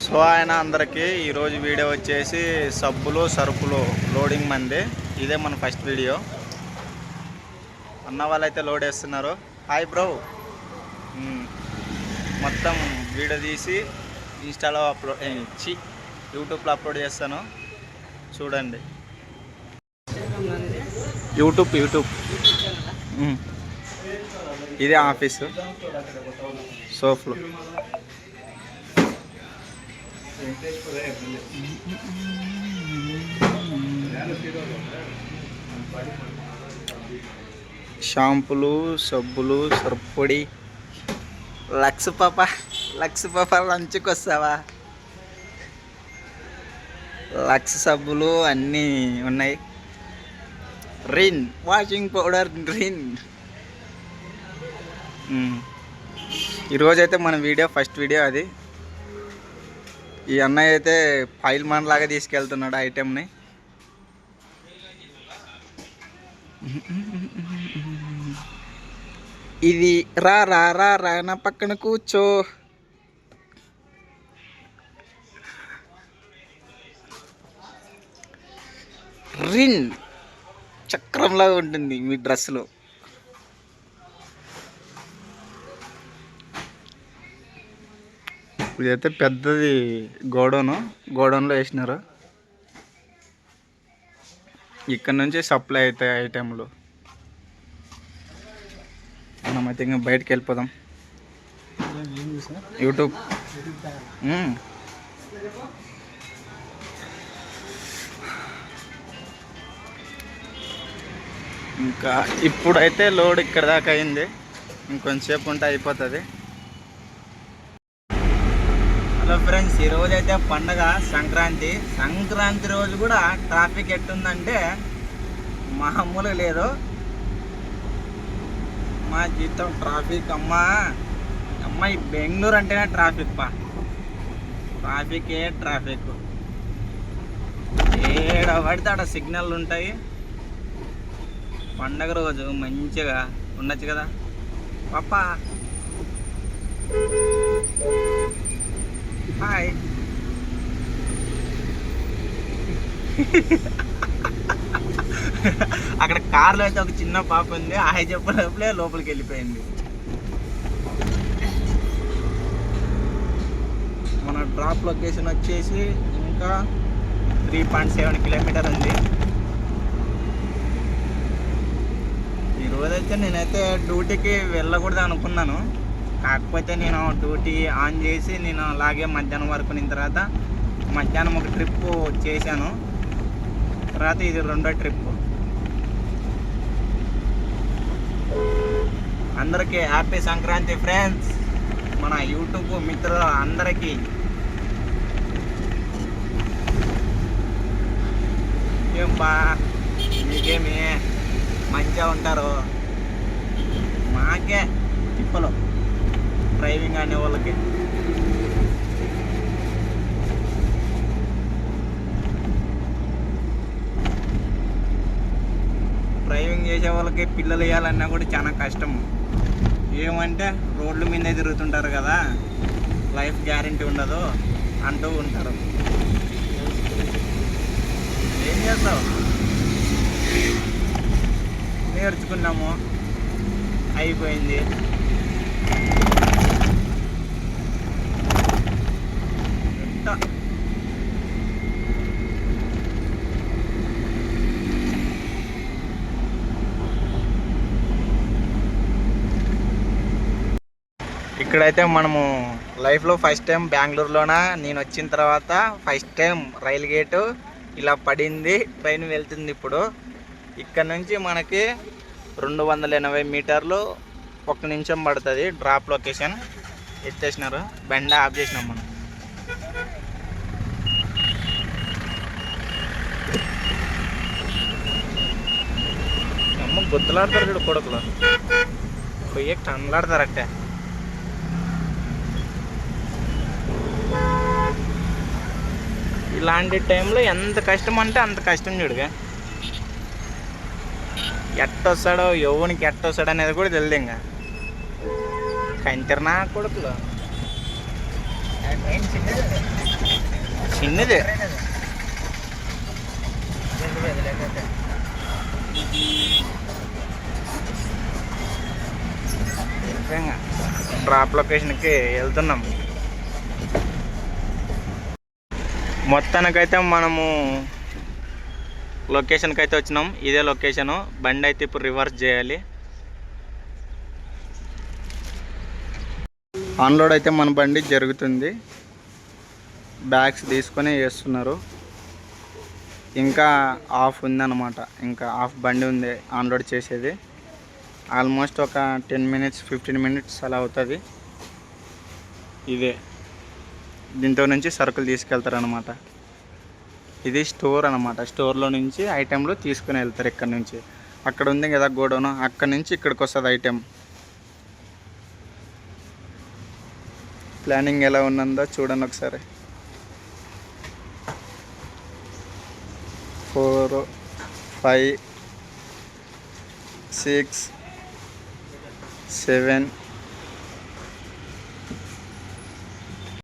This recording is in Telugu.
సో ఆయన అందరికీ ఈరోజు వీడియో వచ్చేసి సబ్బులు సరుకులు లోడింగ్ మంది. ఇదే మన ఫస్ట్ వీడియో. అన్న వాళ్ళైతే లోడ్ వేస్తున్నారు. Hi bro. మొత్తం వీడియో తీసి ఇన్స్టాలో యూట్యూబ్లో అప్లోడ్ చేస్తాను, చూడండి. యూట్యూబ్ ఇదే ఆఫీసు సోఫ్లో. షాంపులు, సబ్బులు, సర్పొడి. లక్స్ పాప లంచ్కి వస్తావా? లక్స్ సబ్బులు అన్నీ ఉన్నాయి. Rin washing powder, Rin. ఈరోజైతే మన వీడియో ఫస్ట్ వీడియో అది. ఈ అన్నయ్య అయితే ఫైల్ మన లాగా తీసుకెళ్తున్నాడు ఐటెంని. ఇది రా రా రా రా నా పక్కన కూర్చో. రిన్ చక్రంలాగా ఉంటుంది మీ డ్రెస్లో. ఇదైతే పెద్దది గోడౌన్లో వేసినారు. ఇక్కడ నుంచి సప్లై అవుతాయి ఐటెంలు. మనమైతే ఇంకా బయటకు వెళ్ళిపోదాం. యూట్యూబ్ ఇంకా ఇప్పుడైతే లోడ్ ఇక్కడ దాకా అయింది. ఇంకొంచెంసేపు ఉంటే అయిపోతుంది. హలో ఫ్రెండ్స్, ఈరోజు అయితే పండగ సంక్రాంతి రోజు కూడా ట్రాఫిక్ ఎట్టుందంటే మామూలుగా లేదు. మా జీతం ట్రాఫిక్ అమ్మాయి బెంగళూరు అంటేనే ట్రాఫిక్ ట్రాఫిక్. ఏడ పడితే ఆడ సిగ్నల్ ఉంటాయి. పండగ రోజు మంచిగా ఉండొచ్చు కదా పాపా. హాయ్. అక్కడ కార్లో అయితే ఒక చిన్న పాప ఉంది. హాయ్ చెప్పలేపులే లోపలికి వెళ్ళిపోయింది. మన డ్రాప్ లొకేషన్ వచ్చేసి ఇంకా 3.7 కిలోమీటర్ ఉంది. ఈరోజైతే నేనైతే డ్యూటీకి వెళ్ళకూడదు అనుకున్నాను. కాకపోతే నేను డ్యూటీ ఆన్ చేసి నేను అలాగే మధ్యాహ్నం వరకు ఉన్న తర్వాత మధ్యాహ్నం ఒక ట్రిప్ చేశాను. తర్వాత ఇది రెండో ట్రిప్. అందరికీ హ్యాపీ సంక్రాంతి ఫ్రెండ్స్. మన యూట్యూబ్ మిత్రులు అందరికీ. ఏం బా మీకేమి మంచిగా ఉంటారు. మాకే తిప్పలు డ్రైవింగ్ అనే వాళ్ళకి. డ్రైవింగ్ చేసే వాళ్ళకి పిల్లలు వేయాలన్నా కూడా చాలా కష్టం. ఏమంటే రోడ్ల మీద తిరుగుతుంటారు కదా, లైఫ్ గ్యారంటీ ఉండదు అంటూ ఉంటారు. ఏం చేస్తావు? నేర్చుకున్నాము, అయిపోయింది. ఇక్కడైతే మనము లైఫ్లో ఫస్ట్ టైం బెంగళూరులోన నేను వచ్చిన తర్వాత ఫస్ట్ టైం రైల్ గేటు ఇలా పడింది. ట్రైన్ వెళ్తుంది ఇప్పుడు. ఇక్కడ నుంచి మనకి 280 మీటర్లు 1 నిమిషం పడుతుంది. డ్రాప్ లొకేషన్ ఎత్తేసినారు. బండి ఆఫ్ చేసినాం మనం. అమ్మ గుర్తులాడతారు చూడు కొడుకులు, పొయ్యి టన్నులాడతారట్టే. ఇలాంటి టైంలో ఎంత కష్టం అంటే అంత కష్టం చూడుగా. ఎట్టొస్తాడో ఎవరికి ఎట్టొస్తాడో అనేది కూడా తెలియదు. ఇంకా కంచర్ నా కొడుకులు. చిన్నదే. డ్రాప్ లొకేషన్కి వెళ్తున్నాం. మొత్తానికైతే మనము లొకేషన్కి అయితే వచ్చినాం. ఇదే లొకేషను. బండి అయితే ఇప్పుడు రివర్స్ చేయాలి. ఆన్లోడ్ అయితే మన బండి జరుగుతుంది. బ్యాగ్స్ తీసుకొని వేస్తున్నారు. ఇంకా ఆఫ్ ఉందన్నమాట. ఇంకా ఆఫ్ బండి ఉంది ఆన్లోడ్ చేసేది. ఆల్మోస్ట్ ఒక 10 మినిట్స్ 15 మినిట్స్ అలా అవుతుంది. ఇదే దీంతో నుంచి సరుకులు తీసుకెళ్తారనమాట. ఇది స్టోర్ అనమాట. స్టోర్లో నుంచి ఐటెంలు తీసుకుని వెళ్తారు. ఇక్కడ నుంచి అక్కడ ఉంది కదా గోడౌన్, అక్కడ నుంచి ఇక్కడికి వస్తుంది ఐటెం. ప్లానింగ్ ఎలా ఉన్నదో చూడండి ఒకసారి. 4 5 6 7